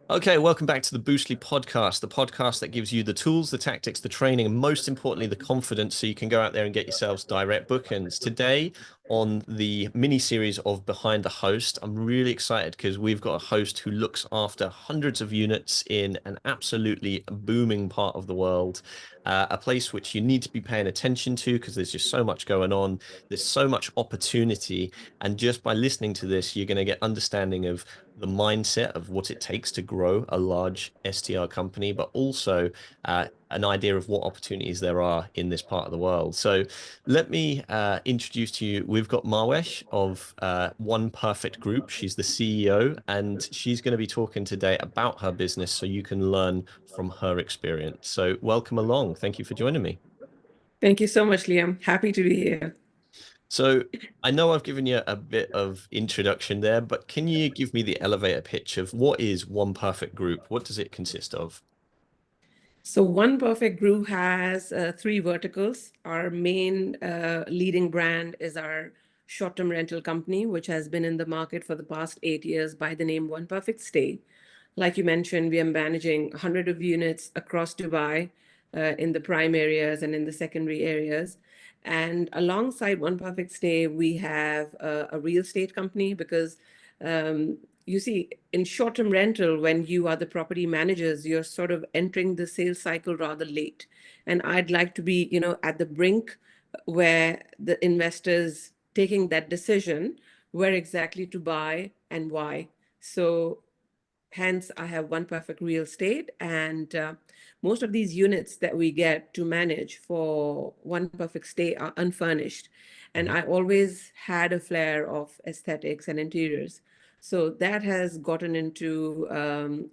Okay, welcome back to the Boostly podcast, the podcast that gives you the tools, the tactics, the training, and most importantly, the confidence so you can go out there and get yourselves direct bookings. Today, on the mini series of Behind the Host, I'm really excited because we've got a host who looks after hundreds of units in an absolutely booming part of the world, a place which you need to be paying attention to because there's just so much going on. There's so much opportunity. And just by listening to this, you're going to get understanding of the mindset of what it takes to grow a large STR company, but also an idea of what opportunities there are in this part of the world. So let me introduce to you, we've got Mahwussh of One Perfect Group. She's the CEO, and she's going to be talking today about her business so you can learn from her experience. So welcome along. Thank you for joining me. Thank you so much, Liam. Happy to be here. So I know I've given you a bit of introduction there, but can you give me the elevator pitch of what is One Perfect Group? What does it consist of? So, One Perfect Group has three verticals. Our main leading brand is our short-term rental company, which has been in the market for the past 8 years by the name One Perfect Stay. Like you mentioned, we are managing 100 of units across Dubai in the prime areas and in the secondary areas. And alongside One Perfect Stay, we have a real estate company because you see, in short-term rental, when you are the property managers, you're sort of entering the sales cycle rather late. And I'd like to be, at the brink where the investors taking that decision, where exactly to buy and why. So hence, I have One Perfect Real Estate, and most of these units that we get to manage for One Perfect Stay are unfurnished. And Mhm. I always had a flair of aesthetics and interiors. So that has gotten into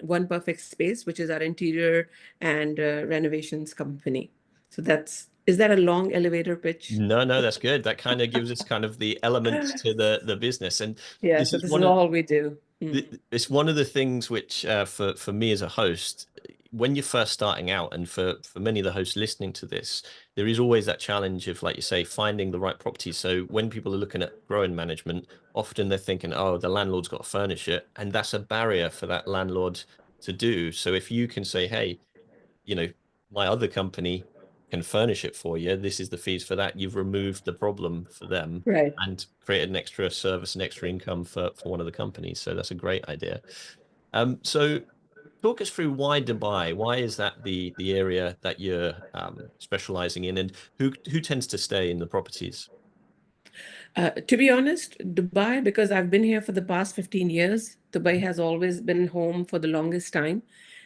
One Perfect Space, which is our interior and renovations company. So is that a long elevator pitch? No, no, that's good. That kind of gives us kind of the elements to the business. And Yeah, this so is this is one of all we do. it's one of the things which for me as a host, when you're first starting out, and for many of the hosts listening to this, there is always that challenge of, like you say, finding the right property. So when people are looking at growing management, often they're thinking, oh, the landlord's got to furnish it, and that's a barrier for that landlord to do. So if you can say, hey, you know, my other company can furnish it for you. This is the fees for that. You've removed the problem for them Right. and created an extra service and extra income for one of the companies. So that's a great idea. So talk us through why Dubai? Why is that the area that you're specializing in, and who tends to stay in the properties? To be honest, Dubai, because I've been here for the past 15 years, Dubai has always been home for the longest time.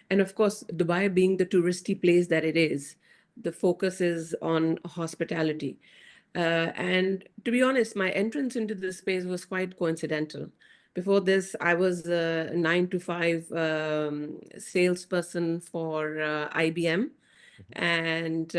And of course, Dubai being the touristy place that it is, the focus is on hospitality. And to be honest, my entrance into this space was quite coincidental. Before this, I was a 9 to 5 salesperson for IBM, and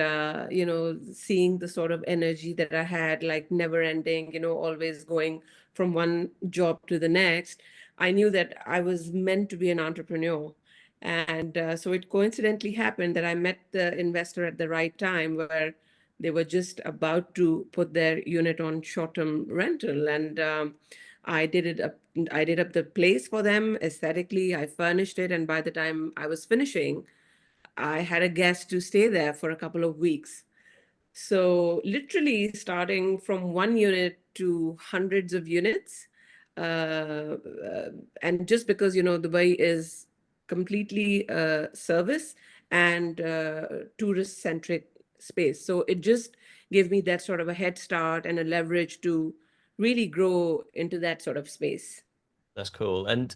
seeing the sort of energy that I had, like never ending, always going from one job to the next, I knew that I was meant to be an entrepreneur. And so it coincidentally happened that I met the investor at the right time, where they were just about to put their unit on short-term rental. And I did it up. I did up the place for them aesthetically. I furnished it, and by the time I was finishing, I had a guest to stay there for a couple of weeks. So, literally starting from one unit to hundreds of units. And just because, Dubai is completely service and tourist centric space. So, it just gave me that sort of a head start and a leverage to really grow into that sort of space. That's cool. And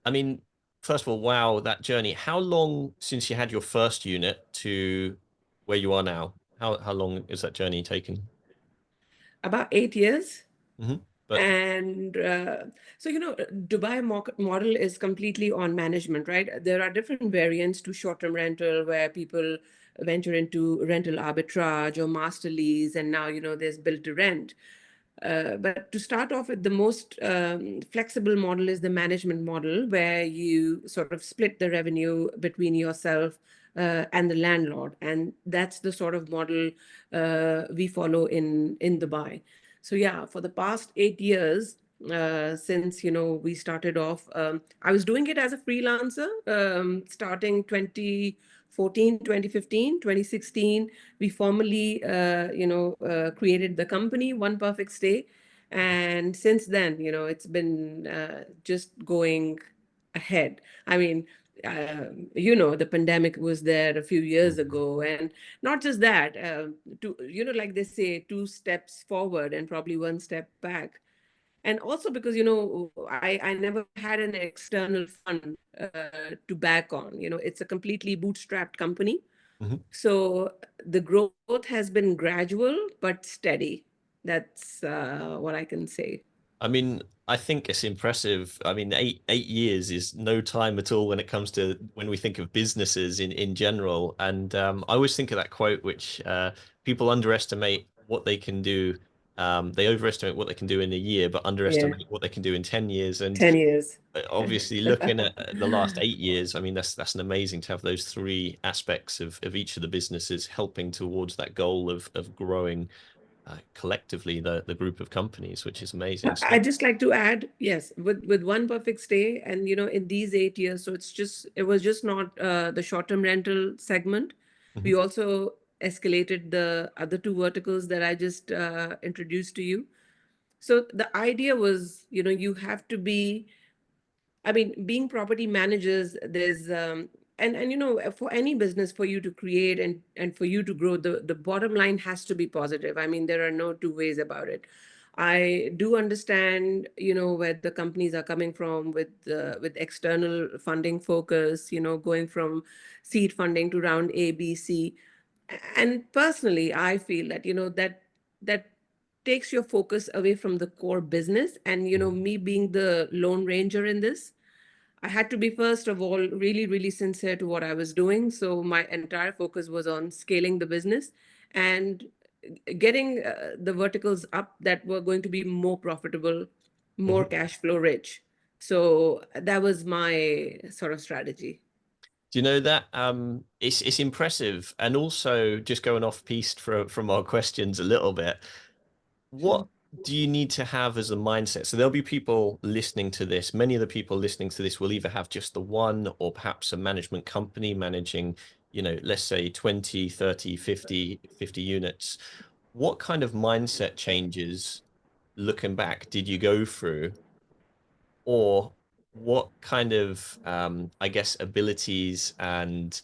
I mean, first of all, wow, that journey. How long since you had your first unit to where you are now? How long is that journey taken? About 8 years. Hmm. But And so, Dubai model is completely on management, right? There are different variants to short-term rental where people venture into rental arbitrage or master lease, and now, there's build to rent. But to start off with, the most flexible model is the management model, where you sort of split the revenue between yourself and the landlord, and that's the sort of model we follow in Dubai. So yeah, for the past 8 years, since, we started off. I was doing it as a freelancer, starting 2014, 2015, 2016. We formally, created the company, One Perfect Stay. And since then, it's been just going ahead. I mean, the pandemic was there a few years Mhm. ago, and not just that, like they say, two steps forward and probably one step back. And also because, I never had an external fund to back on. It's a completely bootstrapped company. Mhm. So the growth has been gradual but steady. That's what I can say. I mean, I think it's impressive. I mean, eight years is no time at all when it comes to when we think of businesses in general. And I always think of that quote, which people underestimate what they can do. They overestimate what they can do in a year, but Yeah, underestimate what they can do in 10 years. And 10 years. obviously, looking at the last 8 years, I mean, that's an amazing to have those three aspects of each of the businesses helping towards that goal of growing collectively the group of companies, which is amazing. So. I just like to add, yes, with One Perfect Stay, and in these 8 years, so it was just not the short-term rental segment. We Mhm. also escalated the other two verticals that I just introduced to you. So the idea was, you have to be, I mean, being property managers, there's and for any business, for you to create and for you to grow, the bottom line has to be positive. I mean, there are no two ways about it. I do understand, where the companies are coming from with external funding focus, going from seed funding to round A, B, C. And personally, I feel that, that takes your focus away from the core business. And, me being the lone ranger in this, I had to be, first of all, really, really sincere to what I was doing. So my entire focus was on scaling the business and getting the verticals up that were going to be more profitable, more Mhm. cash flow rich. So that was my sort of strategy. Do you know that it's impressive, and also just going off piste from our questions a little bit. Sure. What do you need to have as a mindset? So there'll be people listening to this. Many of the people listening to this will either have just the one or perhaps a management company managing, let's say 20, 30, 50 units. What kind of mindset changes, looking back, did you go through? Or what kind of, I guess, abilities and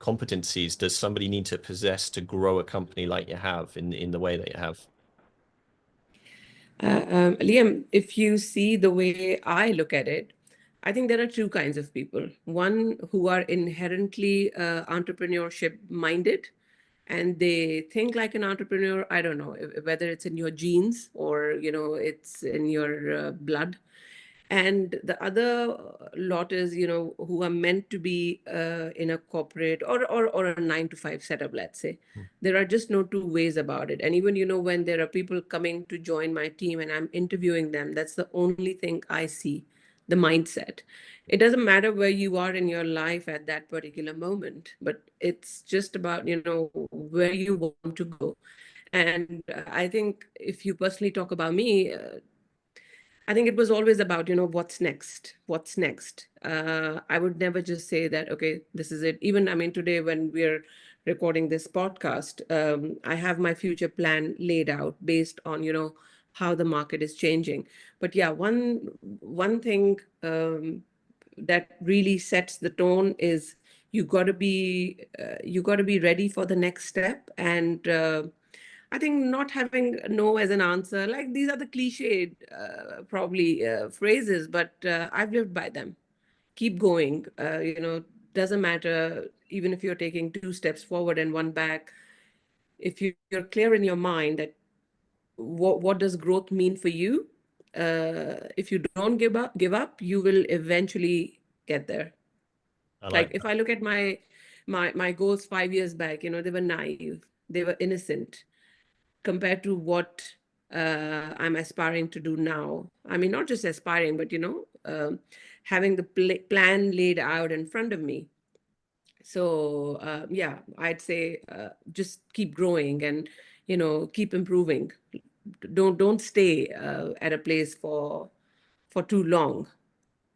competencies does somebody need to possess to grow a company like you have in the way that you have? Liam, if you see the way I look at it, I think there are two kinds of people. One who are inherently entrepreneurship minded and they think like an entrepreneur. I don't know whether it's in your genes or, it's in your blood. And the other lot is, who are meant to be in a corporate or a 9 to 5 setup, let's say. There are just no two ways about it. And even, when there are people coming to join my team and I'm interviewing them, that's the only thing I see, the mindset. It doesn't matter where you are in your life at that particular moment, but it's just about, where you want to go. And I think if you personally talk about me, I think it was always about, what's next? What's next? I would never just say that, okay, this is it. Even, I mean, today when we're recording this podcast, I have my future plan laid out based on, how the market is changing. But yeah, one thing that really sets the tone is you got to be ready for the next step. And I think not having no as an answer, like these are the cliched probably phrases, but I've lived by them. Keep going. Doesn't matter even if you're taking two steps forward and one back. If you're clear in your mind that what does growth mean for you, if you don't give up, you will eventually get there. I Like like if I look at my goals 5 years back, they were naive, they were innocent compared to what I'm aspiring to do now. I mean, not just aspiring, but having the plan laid out in front of me. So yeah, I'd say just keep growing and keep improving. don't stay at a place for too long.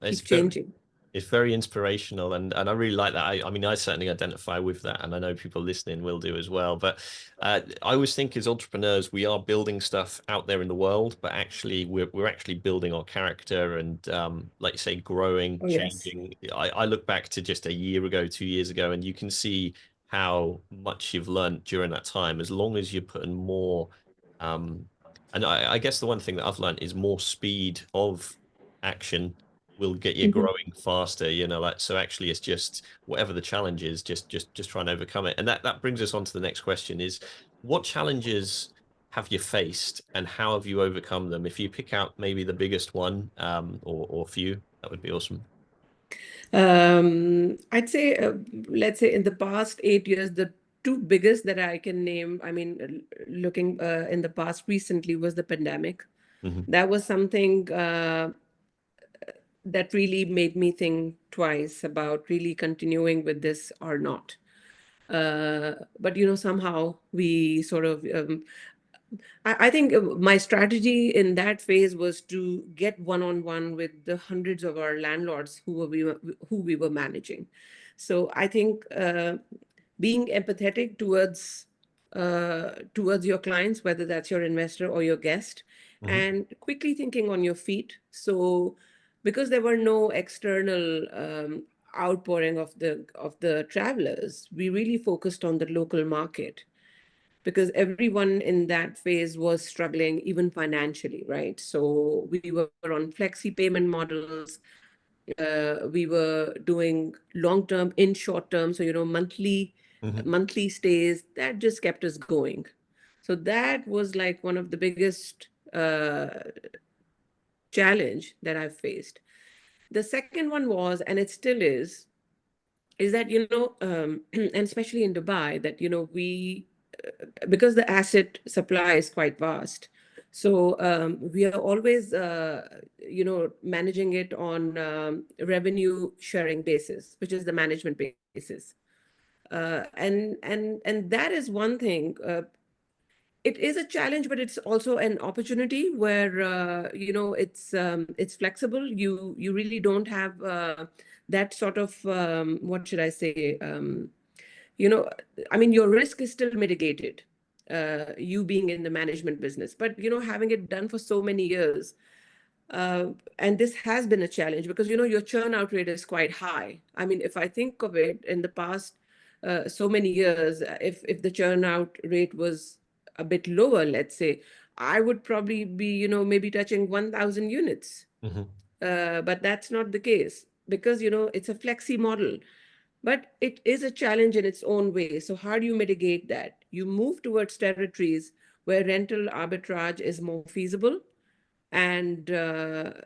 It's Keep very changing. it's very inspirational, and I really like that. I mean, I certainly identify with that, and I know people listening will do as well. But I always think as entrepreneurs, we are building stuff out there in the world, but actually we're actually building our character and like you say, growing, Oh, yes. changing. I look back to just a year ago, 2 years ago, and you can see how much you've learned during that time. As long as you're putting more, um, and I guess the one thing that I've learned is more speed of action will get you Mhm. growing faster, like so actually it's just whatever the challenge is, just try and overcome it. And that brings us on to the next question is what challenges have you faced and how have you overcome them? If you pick out maybe the biggest one, or few, that would be awesome. I'd say, let's say in the past 8 years, the two biggest that I can name, I mean, looking in the past recently was the pandemic. Hmm. That was something that really made me think twice about really continuing with this or not. But somehow we sort of I think my strategy in that phase was to get one-on-one with the hundreds of our landlords who we were managing. So I think being empathetic towards your clients, whether that's your investor or your guest, Hmm. and quickly thinking on your feet. So because there were no external outpouring of the travelers, we really focused on the local market because everyone in that phase was struggling even financially, right? So we were on flexi payment models. We were doing long term in short term, so monthly Hmm. monthly stays that just kept us going. So that was like one of the biggest challenge that I've faced. The second one was, and it still is that and especially in Dubai, that we because the asset supply is quite vast, so we are always managing it on revenue sharing basis, which is the management basis. And that is one thing. It is a challenge, but it's also an opportunity where it's flexible. You really don't have that sort of what should I say? You know, I mean, your risk is still mitigated. You being in the management business, but having it done for so many years, uh, and this has been a challenge because your churn out rate is quite high. I mean, if I think of it in the past so many years, if the churn out rate was a bit lower, let's say, I would probably be maybe touching 1,000 units. Hmm. But that's not the case because it's a flexi model. But it is a challenge in its own way. So how do you mitigate that? You move towards territories where rental arbitrage is more feasible, and the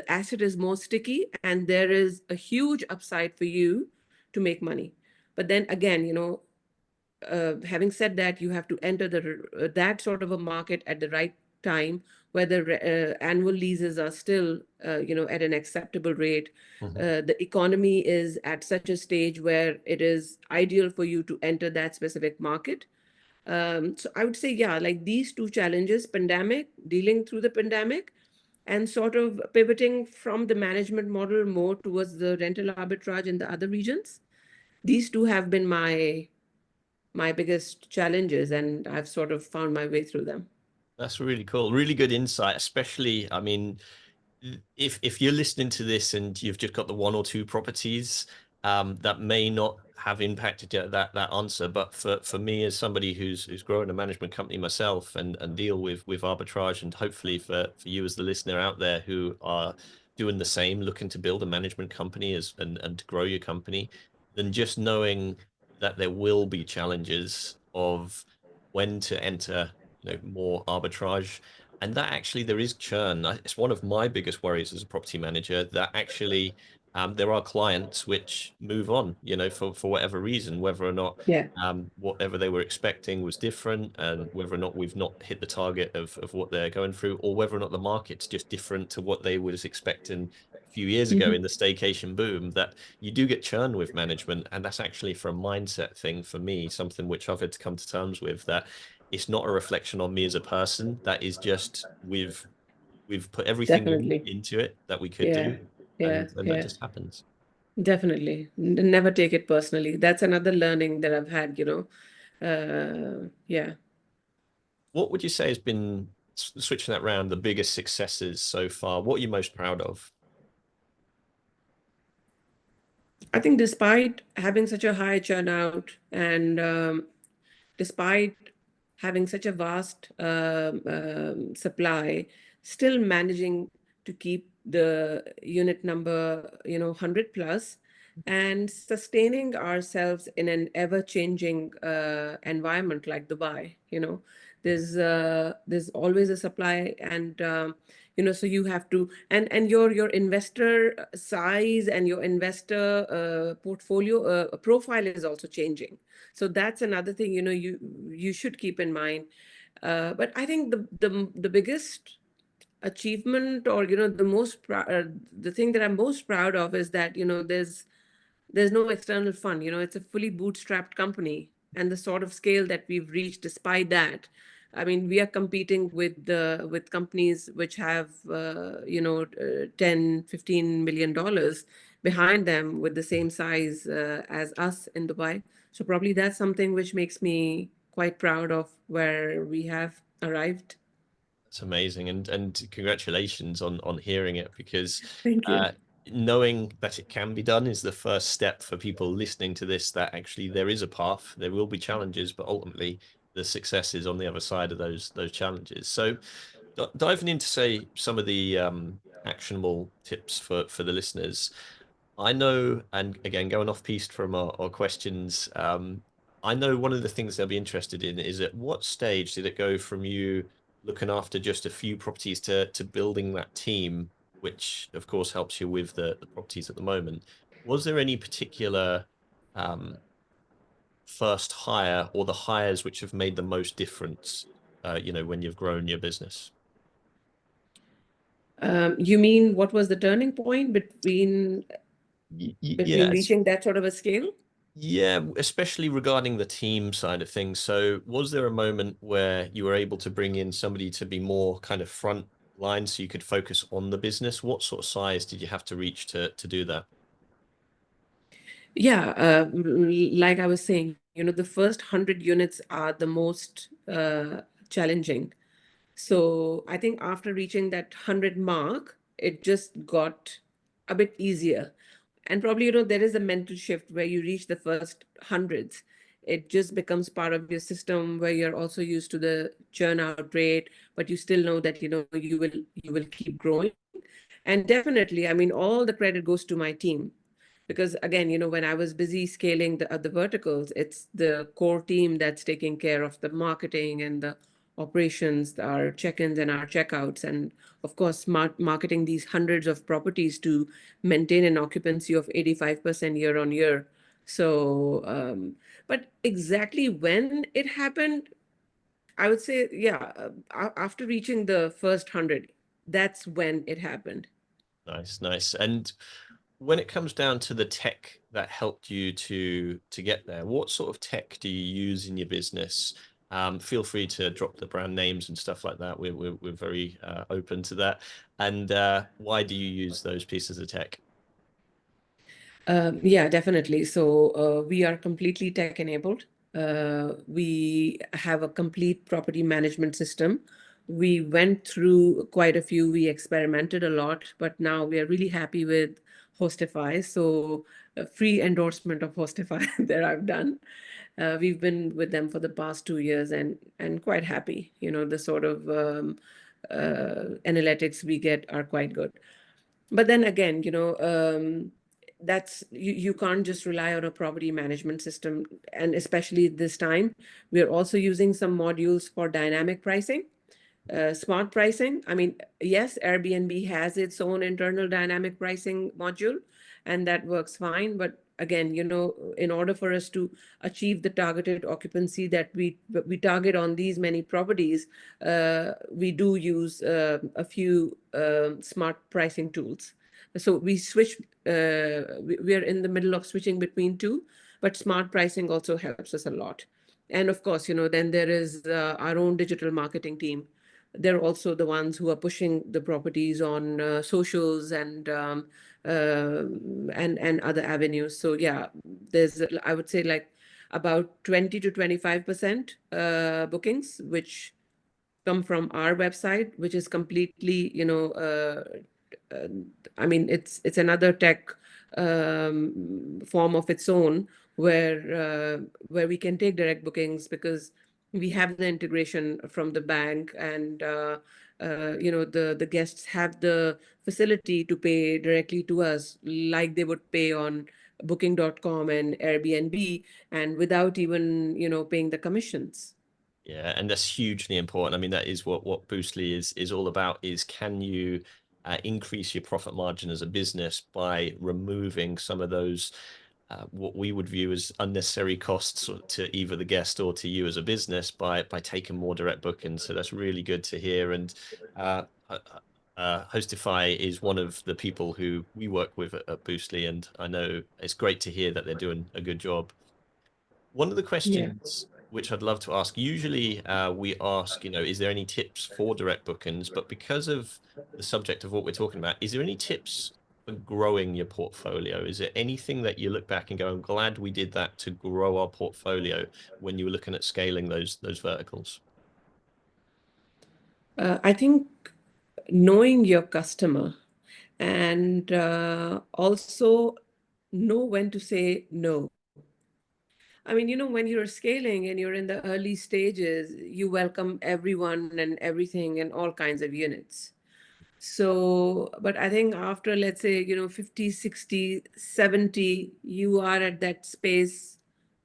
asset is more sticky, and there is a huge upside for you to make money. But then again, having said that, you have to enter that sort of a market at the right time, where the annual leases are still at an acceptable rate. Hmm. The economy is at such a stage where it is ideal for you to enter that specific market. So I would say, yeah, like these two challenges: pandemic, dealing through the pandemic, and sort of pivoting from the management model more towards the rental arbitrage in the other regions. These two have been my biggest challenges, and I've sort of found my way through them. That's really cool, really good insight, especially, I mean, if you're listening to this and you've just got the one or two properties, that may not have impacted that answer. But for me, as somebody who's growing a management company myself and deal with arbitrage, and hopefully for you as the listener out there who are doing the same, looking to build a management company and to grow your company, then just knowing that there will be challenges of when to enter, more arbitrage, and that actually there is churn. It's one of my biggest worries as a property manager that actually there are clients which move on, for whatever reason, whether or not Yeah. whatever they were expecting was different, and whether or not we've not hit the target of what they're going through, or whether or not the market's just different to what they was expecting a few years ago in Mhm. the staycation boom, that you do get churn with management. And that's actually for a mindset thing for me, something which I've had to come to terms with, that it's not a reflection on me as a person. That is just we've put everything Definitely. into it that we could Yeah. do, Yeah. and that Yeah. just happens. Definitely. Never take it personally. That's another learning that I've had, yeah. What would you say has been, switching that round, the biggest successes so far? What are you most proud of? I think despite having such a high churnout and despite having such a vast supply, still managing to keep the unit number, 100 plus, and sustaining ourselves in an ever-changing environment like Dubai. There's always a supply, and so you have to, and your investor size and your investor portfolio profile is also changing. So that's another thing, you should keep in mind. But I think the biggest achievement, or the thing that I'm most proud of is that there's no external fund. It's a fully bootstrapped company, and the sort of scale that we've reached despite that. I mean, we are competing with companies which have 10-15 million dollars behind them with the same size as us in Dubai. So probably that's something which makes me quite proud of where we have arrived. It's amazing, and congratulations on hearing it, because Thank you. uh, knowing that it can be done is the first step for people listening to this. That actually there is a path. There will be challenges, but ultimately the success is on the other side of those challenges. So, diving into, say, some of the actionable tips for the listeners. I know, and again, going off piste from our questions, I know one of the things they'll be interested in is, at what stage did it go from you looking after just a few properties to building that team, which of course helps you with the properties at the moment. Was there any particular um, first hire, or the hires which have made the most difference, when you've grown your business? You mean what was the turning point between between Yes. reaching that sort of a scale? Yeah, especially regarding the team side of things. So, was there a moment where you were able to bring in somebody to be more kind of front line so you could focus on the business? What sort of size did you have to reach to do that? Yeah, like I was saying, the first 100 units are the most challenging. So I think after reaching that 100 mark, it just got a bit easier. And probably, there is a mental shift where you reach the first hundreds. It just becomes part of your system where you're also used to the churn out rate, but you still know that, you will keep growing. And definitely, I mean, all the credit goes to my team, because again, when I was busy scaling the other verticals, it's the core team that's taking care of the marketing and the operations, our check-ins and our checkouts, and of course marketing these hundreds of properties to maintain an occupancy of 85% year on year. So but exactly when it happened, I would say, yeah, after reaching the first 100, that's when it happened. Nice, nice. And when it comes down to the tech that helped you to get there, what sort of tech do you use in your business? Feel free to drop the brand names and stuff like that. We're very open to that. And why do you use those pieces of tech? Yeah, definitely. So we are completely tech enabled. We have a complete property management system. We went through quite a few, we experimented a lot, but now we are really happy with Hostify. So a free endorsement of Hostify that I've done. We've been with them for the past 2 years, and quite happy. The sort of analytics we get are quite good. But then again, that's you can't just rely on a property management system. And especially this time, we are also using some modules for dynamic pricing, smart pricing. I mean, yes, Airbnb has its own internal dynamic pricing module, and that works fine. But again, in order for us to achieve the targeted occupancy that we target on these many properties, we do use a few smart pricing tools. So we switch. We are in the middle of switching between two, but smart pricing also helps us a lot. And of course, then there is our own digital marketing team. They're also the ones who are pushing the properties on socials uh, and other avenues. So yeah, there's, I would say, like about 20 to 25% bookings, which come from our website, which is completely, uh, I mean, it's another tech form of its own, where we can take direct bookings because we have the integration from the bank, and the guests have the facility to pay directly to us, like they would pay on Booking.com and Airbnb, and without even paying the commissions. Yeah, and that's hugely important. I mean, that is what Boostly is all about, is can you increase your profit margin as a business by removing some of those what we would view as unnecessary costs to either the guest or to you as a business by taking more direct bookings. So that's really good to hear. And uh, uh, Hostify is one of the people who we work with at Boostly, and I know it's great to hear that they're doing a good job. One of the Yeah. questions which I'd love to ask, usually we ask, is there any tips for direct bookings? But because of the subject of what we're talking about, is there any tips for growing your portfolio? Is there anything that you look back and go, I'm glad we did that to grow our portfolio when you were looking at scaling those verticals? I think knowing your customer, and also know when to say no. I mean, when you're scaling and you're in the early stages, you welcome everyone and everything and all kinds of units. So, but I think after, let's say, 50, 60, 70, you are at that space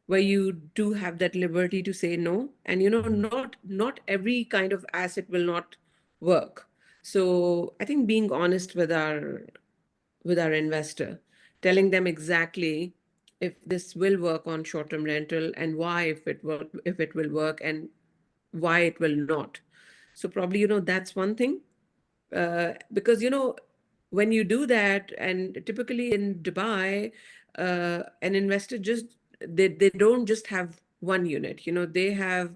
where you do have that liberty to say no. And, Mhm. not every kind of asset will not work. So I think being honest with our investor, telling them exactly if this will work on short-term rental and why, if it will work, and why it will not. So probably, that's one thing. Because when you do that, and typically in Dubai, an investor just, they don't just have one unit, they have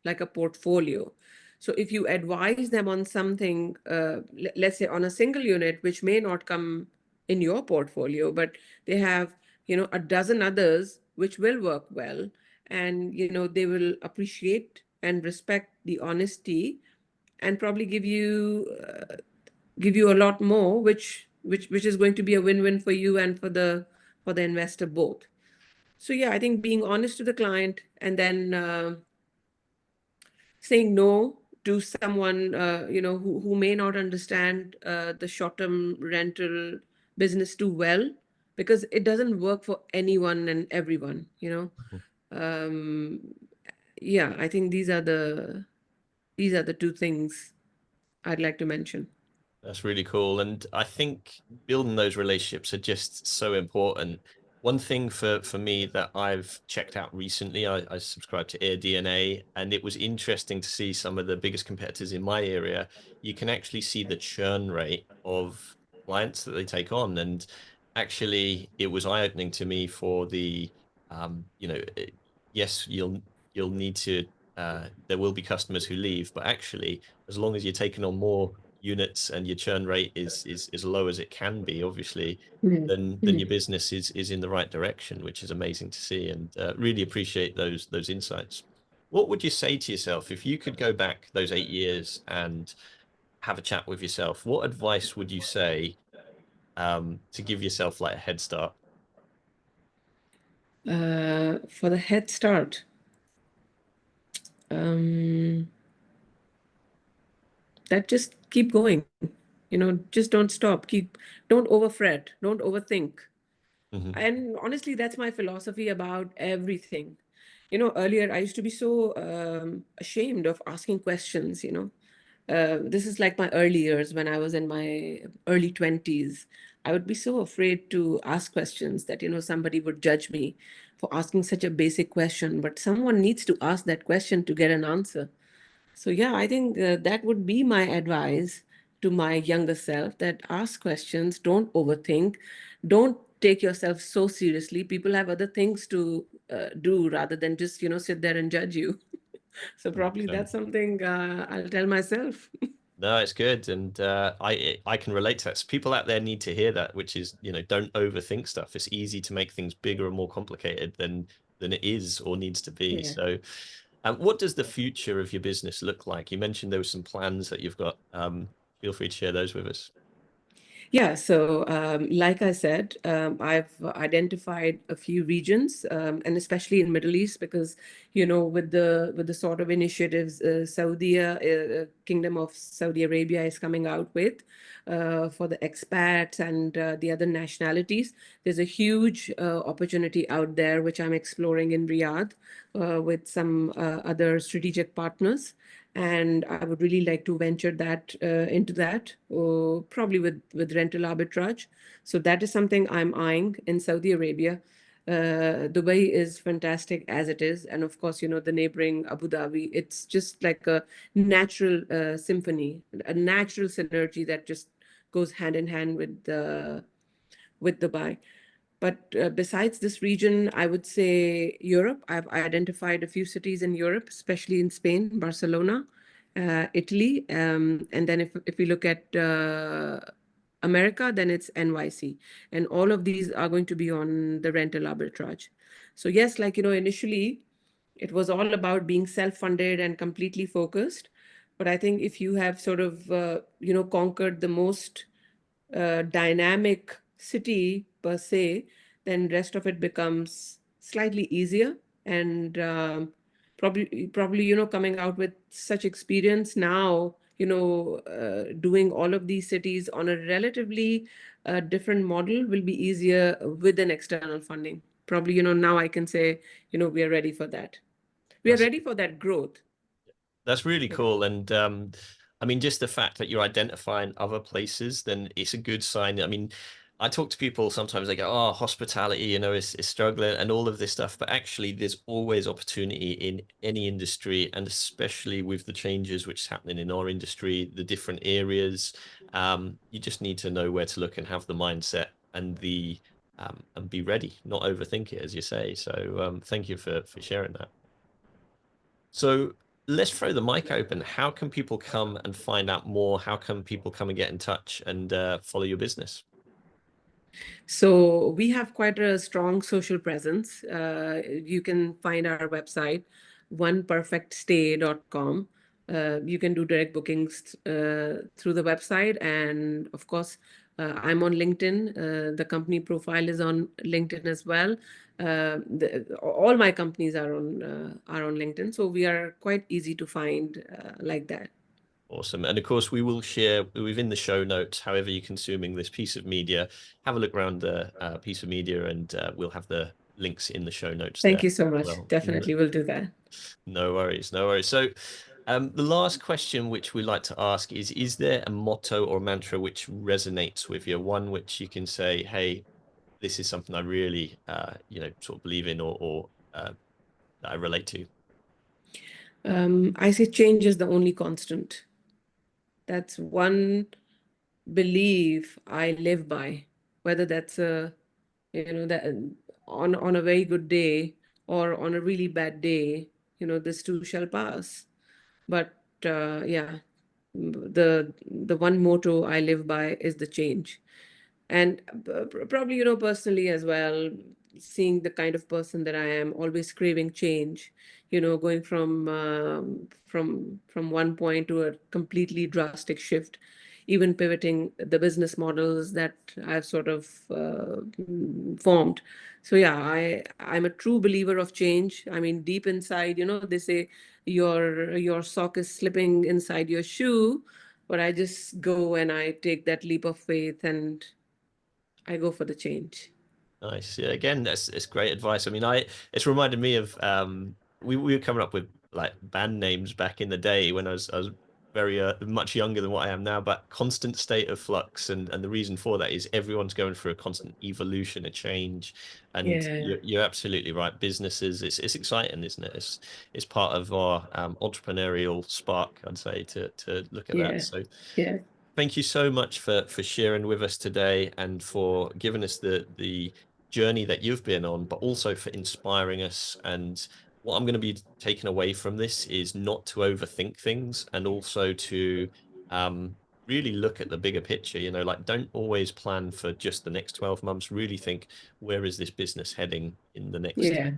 like a portfolio. So if you advise them on something, let's say on a single unit, which may not come in your portfolio, but they have, a dozen others which will work well, and they will appreciate and respect the honesty, and probably give you a lot more, which is going to be a win-win for you and for the investor both. So yeah, I think being honest to the client, and then saying no to someone who may not understand the short-term rental business too well, because it doesn't work for anyone and everyone. um, yeah, I think these are the two things I'd like to mention. That's really cool. And I think building those relationships are just so important. One thing for me that I've checked out recently, I subscribe to AirDNA, and it was interesting to see some of the biggest competitors in my area. You can actually see the churn rate of clients that they take on. And actually, it was eye-opening to me for the, yes, you'll need to, there will be customers who leave, but actually, as long as you're taking on more units and your churn rate is as low as it can be, obviously, Mhm. then your Mhm. business is in the right direction, which is amazing to see, and really appreciate those insights. What would you say to yourself if you could go back those 8 years and have a chat with yourself? What advice would you say to give yourself like a head start? For the head start, um, that just keep going. Just don't stop. Don't overfret. Don't overthink. Hmm. And honestly, that's my philosophy about everything. Earlier I used to be so ashamed of asking questions. This is like my early years when I was in my early 20s. I would be so afraid to ask questions that, somebody would judge me for asking such a basic question, but someone needs to ask that question to get an answer. So yeah, I think that would be my advice to my younger self, that ask questions, don't overthink, don't take yourself so seriously. People have other things to do rather than just, sit there and judge you. So probably 100%. that's something I'll tell myself. No, it's good, and I can relate to that. So people out there need to hear that, which is, don't overthink stuff. It's easy to make things bigger and more complicated than it is or needs to be. Yeah. So, what does the future of your business look like? You mentioned there were some plans that you've got. Feel free to share those with us. Yeah, so like I said, I've identified a few regions, and especially in Middle East, because with the sort of initiatives Kingdom of Saudi Arabia is coming out with for the expats and the other nationalities. There's a huge opportunity out there, which I'm exploring in Riyadh with some other strategic partners, and I would really like to venture that into that, probably with rental arbitrage. So that is something I'm eyeing in Saudi Arabia. Dubai is fantastic as it is, and of course, the neighboring Abu Dhabi. It's just like a natural symphony, a natural synergy that just goes hand in hand with Dubai. But besides this region, I would say Europe. I've identified a few cities in Europe, especially in Spain, Barcelona, Italy. And then if we look at America, then it's NYC. And all of these are going to be on the rental arbitrage. So yes, like, initially it was all about being self-funded and completely focused. But I think if you have sort of, conquered the most dynamic city per se, then rest of it becomes slightly easier. And probably coming out with such experience now, doing all of these cities on a relatively different model will be easier with an external funding. Probably, now I can say, we are ready for that. We are That's ready for that growth. That's really Yeah. cool. And I mean, just the fact that you're identifying other places, then it's a good sign. I mean, I talk to people sometimes, they go, oh, hospitality, is struggling and all of this stuff. But actually, there's always opportunity in any industry, and especially with the changes which is happening in our industry, the different areas. You just need to know where to look and have the mindset and be ready, not overthink it, as you say. So thank you for sharing that. So let's throw the mic open. How can people come and find out more? How can people come and get in touch and follow your business? So we have quite a strong social presence. You can find our website, oneperfectstay.com. You can do direct bookings through the website. And of course, I'm on LinkedIn. The company profile is on LinkedIn as well. All my companies are on LinkedIn. So we are quite easy to find like that. Awesome. And of course, we will share within the show notes, however you're consuming this piece of media, have a look around the piece of media and we'll have the links in the show notes there Thank you so as much. well. Definitely will do that. No worries, no worries. So the last question which we like to ask is there a motto or mantra which resonates with you? One which you can say, hey, this is something I really, sort of believe in or that I relate to. I say change is the only constant. That's one belief I live by, whether that's that on a very good day or on a really bad day, this too shall pass. But yeah, the one motto I live by is the change. And probably, personally as well, seeing the kind of person that I am, always craving change, going from one point to a completely drastic shift, even pivoting the business models that I've sort of formed. So yeah, I'm a true believer of change. I mean, deep inside, they say your sock is slipping inside your shoe, but I just go and I take that leap of faith and I go for the change. Nice. Yeah, again, it's great advice. I mean, it's reminded me of we were coming up with like band names back in the day when I was very much younger than what I am now, but constant state of flux, and the reason for that is everyone's going through a constant evolution, a change, and Yeah, you're absolutely right. Businesses, it's exciting, isn't it? It's part of our entrepreneurial spark, I'd say, to look at that. yeah, So yeah. thank you so much for sharing with us today and for giving us the journey that you've been on, but also for inspiring us. And what I'm going to be taking away from this is not to overthink things, and also to really look at the bigger picture. Like, don't always plan for just the next 12 months. Really think, where is this business heading in the next Yeah,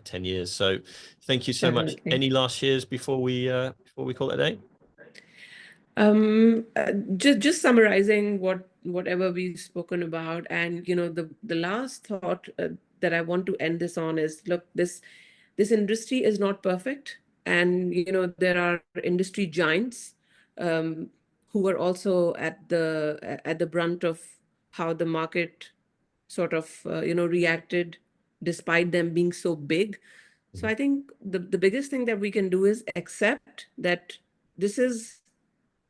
10 years? So thank you so much. definitely. Any last years before we call it a day? Just summarizing whatever we've spoken about, and the last thought that I want to end this on is, look, this industry is not perfect, and there are industry giants um, who are also at the brunt of how the market sort of reacted, despite them being so big. So I think the biggest thing that we can do is accept that this is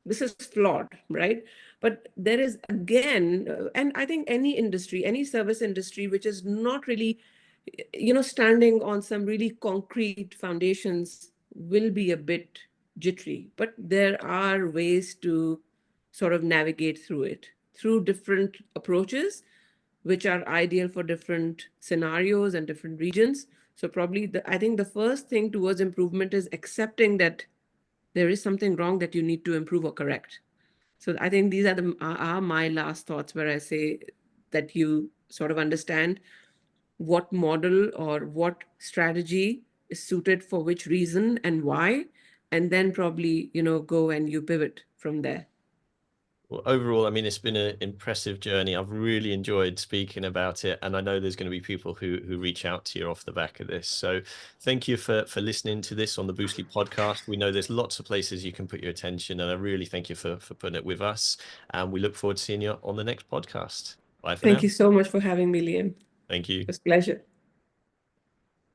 this is flawed, right? But there is, again, and I think any industry, any service industry which is not really standing on some really concrete foundations will be a bit jittery, but there are ways to sort of navigate through it through different approaches which are ideal for different scenarios and different regions. So probably I think the first thing towards improvement is accepting that there is something wrong that you need to improve or correct. So I think these are my last thoughts, where I say that you sort of understand what model or what strategy is suited for which reason and why, and then probably go and you pivot from there. Well, overall, I mean, it's been an impressive journey. I've really enjoyed speaking about it, and I know there's going to be people who reach out to you off the back of this. So, thank you for listening to this on the Boostly podcast. We know there's lots of places you can put your attention, and I really thank you for putting it with us. And we look forward to seeing you on the next podcast. Bye for Thank now. you so much for having me, Liam. Thank It you. was a pleasure.